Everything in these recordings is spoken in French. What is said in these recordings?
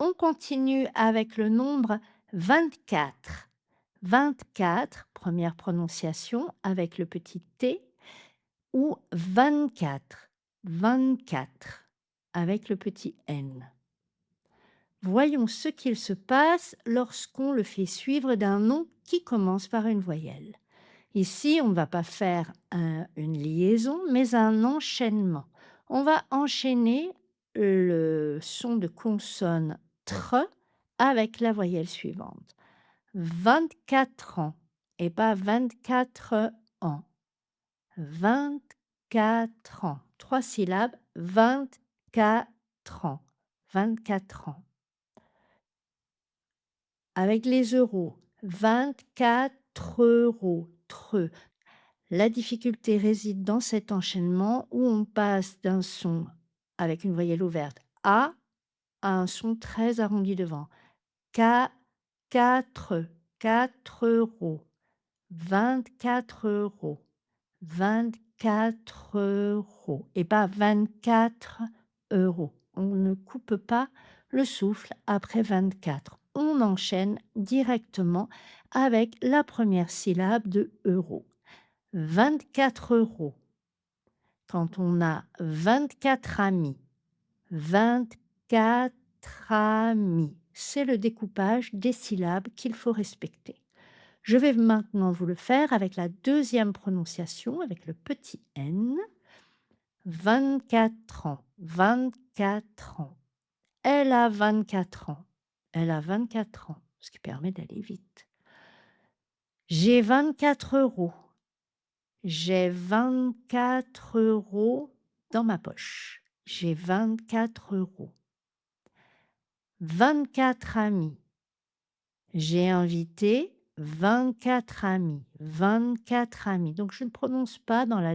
On continue avec le nombre 24. 24, première prononciation avec le petit T ou 24. 24 avec le petit N. Voyons ce qu'il se passe lorsqu'on le fait suivre d'un nom qui commence par une voyelle. Ici, on ne va pas faire une liaison, mais un enchaînement. On va enchaîner le son de consonne tr avec la voyelle suivante. 24 ans et pas 24 ans. 24 ans. 3 syllabes, 24 ans. 24 ans. Avec les euros, 24 euros. Tre. La difficulté réside dans cet enchaînement où on passe d'un son avec une voyelle ouverte A à un son très arrondi devant. 4, 4 euros, 24 euros, 24 euros et pas 24 euros. On ne coupe pas le souffle après 24. On enchaîne directement avec la première syllabe de euro. 24 euros. Quand on a 24 amis, 24 amis, c'est le découpage des syllabes qu'il faut respecter. Je vais maintenant vous le faire avec la deuxième prononciation, avec le petit N. 24 ans, 24 ans. Elle a 24 ans. Elle a 24 ans, ce qui permet d'aller vite. J'ai 24 euros. J'ai 24 euros dans ma poche. J'ai 24 euros. 24 amis. J'ai invité 24 amis. 24 amis. Donc je ne prononce pas dans la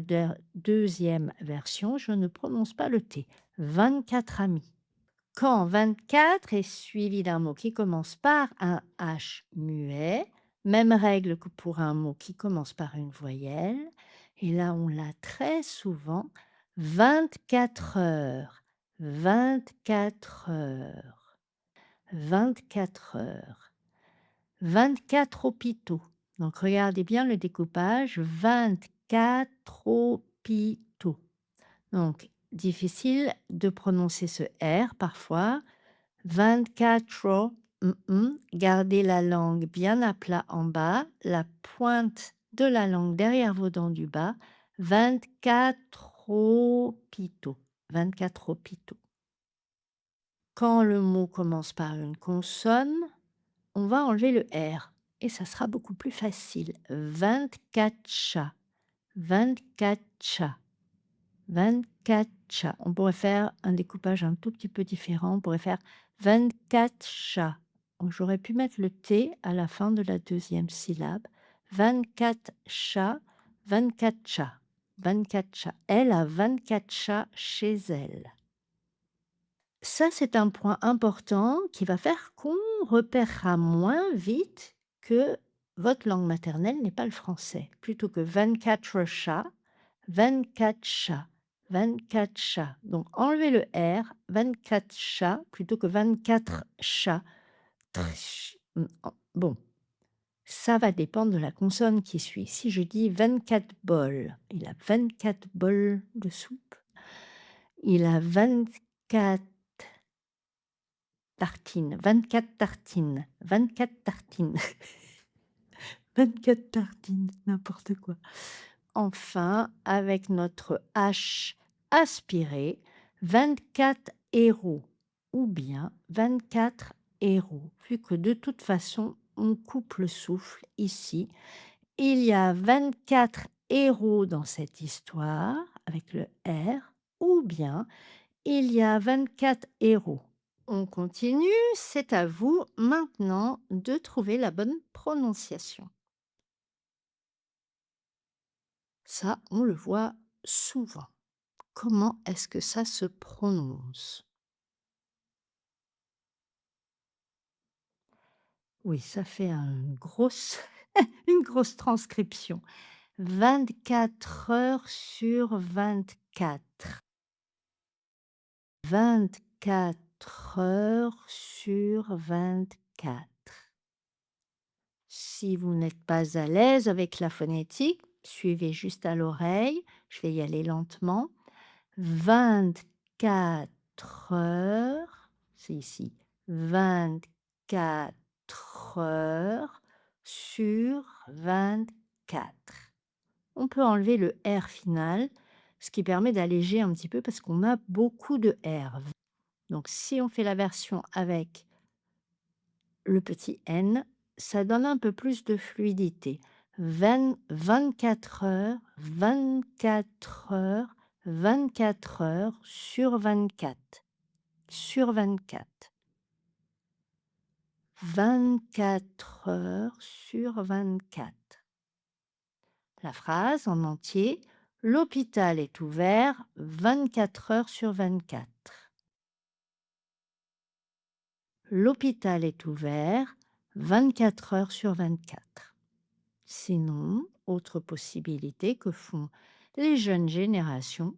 deuxième version, je ne prononce pas le T. 24 amis. Quand 24 est suivi d'un mot qui commence par un H muet, même règle que pour un mot qui commence par une voyelle, et là on l'a très souvent, 24 heures, 24 heures, 24 heures, 24 hôpitaux. Donc regardez bien le découpage, 24 hôpitaux. Donc difficile de prononcer ce R parfois. 24, gardez la langue bien à plat en bas, la pointe de la langue derrière vos dents du bas. 24 hôpitaux. 24 hôpitaux. Quand le mot commence par une consonne, on va enlever le R et ça sera beaucoup plus facile. 24 chats. 24 chats. 24 chats. On pourrait faire un découpage un tout petit peu différent. On pourrait faire 24 chats. Donc, j'aurais pu mettre le T à la fin de la deuxième syllabe. 24 chats, 24 chats. 24 chats. Elle a 24 chats chez elle. Ça, c'est un point important qui va faire qu'on repérera moins vite que votre langue maternelle n'est pas le français. Plutôt que 24 chats, 24 chats. 24 chats. Donc enlevez le R, 24 chats plutôt que 24 chats. Bon, ça va dépendre de la consonne qui suit. Si je dis 24 bols, il a 24 bols de soupe. Il a 24 tartines, 24 tartines, 24 tartines. 24 tartines, n'importe quoi. Enfin, avec notre H aspiré, 24 héros ou bien 24 héros, vu que de toute façon, on coupe le souffle ici. Il y a 24 héros dans cette histoire, avec le R, ou bien il y a 24 héros. On continue, c'est à vous maintenant de trouver la bonne prononciation. Ça, on le voit souvent. Comment est-ce que ça se prononce? Oui, ça fait une grosse une grosse transcription. 24 heures sur 24. 24 heures sur 24. Si vous n'êtes pas à l'aise avec la phonétique, suivez juste à l'oreille. Je vais y aller lentement. 24 heures, c'est ici. 24 heures sur 24. On peut enlever le R final, ce qui permet d'alléger un petit peu parce qu'on a beaucoup de R. Donc si on fait la version avec le petit n, ça donne un peu plus de fluidité. 24 heures, 24 heures, 24 heures sur 24. Sur 24. 24 heures sur 24. La phrase en entier. L'hôpital est ouvert 24 heures sur 24. L'hôpital est ouvert 24 heures sur 24. Sinon, autre possibilité que font les jeunes générations,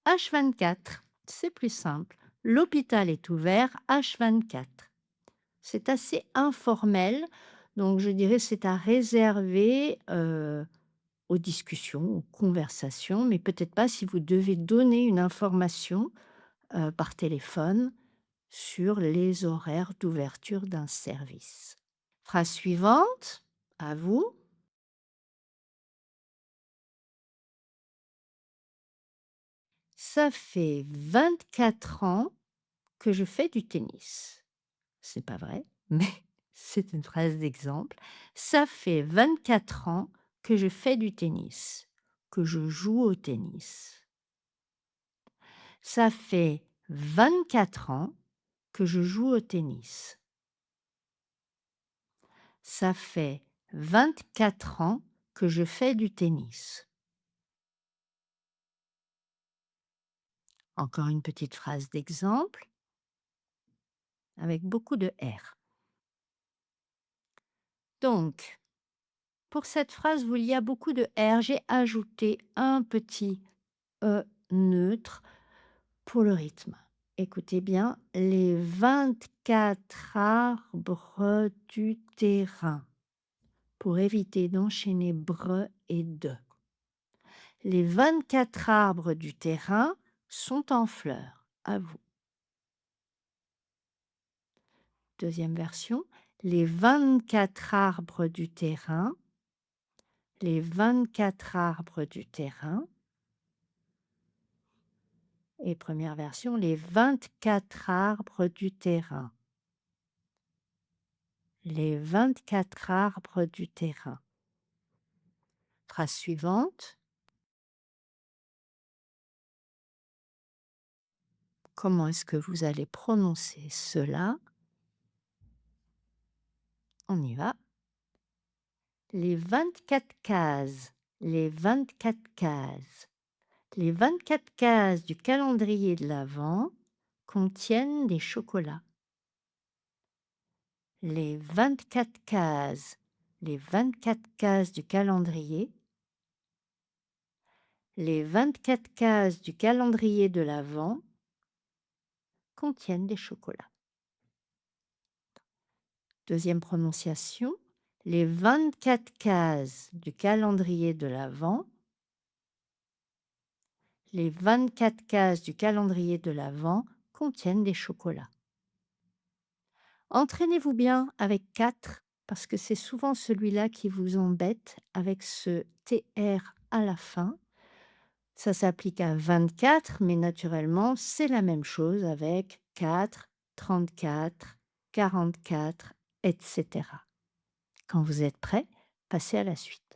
H24. C'est plus simple. L'hôpital est ouvert H24. C'est assez informel, donc je dirais c'est à réserver aux discussions, aux conversations, mais peut-être pas si vous devez donner une information par téléphone sur les horaires d'ouverture d'un service. Phrase suivante, à vous. Ça fait 24 ans que je fais du tennis. C'est pas vrai, mais c'est une phrase d'exemple. Ça fait 24 ans que je fais du tennis, que je joue au tennis. Ça fait 24 ans que je joue au tennis. Ça fait 24 ans que je fais du tennis. Encore une petite phrase d'exemple avec beaucoup de R. Donc, pour cette phrase où il y a beaucoup de R, j'ai ajouté un petit E neutre pour le rythme. Écoutez bien, les 24 arbres du terrain, pour éviter d'enchaîner bre et de. Les 24 arbres du terrain sont en fleurs. À vous. Deuxième version, les 24 arbres du terrain, les 24 arbres du terrain. Et première version, les 24 arbres du terrain. Les 24 arbres du terrain. Phrase suivante. Comment est-ce que vous allez prononcer cela? On y va. Les 24 cases. Les 24 cases. Les 24 cases du calendrier de l'Avent contiennent des chocolats. Les 24 cases. Les 24 cases du calendrier. Les 24 cases du calendrier de l'Avent contiennent des chocolats. Deuxième prononciation, les 24 cases du calendrier de l'Avent. Les 24 cases du calendrier de l'Avent contiennent des chocolats. Entraînez-vous bien avec 4 parce que c'est souvent celui-là qui vous embête avec ce TR à la fin. Ça s'applique à 24, mais naturellement, c'est la même chose avec 4, 34, 44, etc. Quand vous êtes prêt, passez à la suite.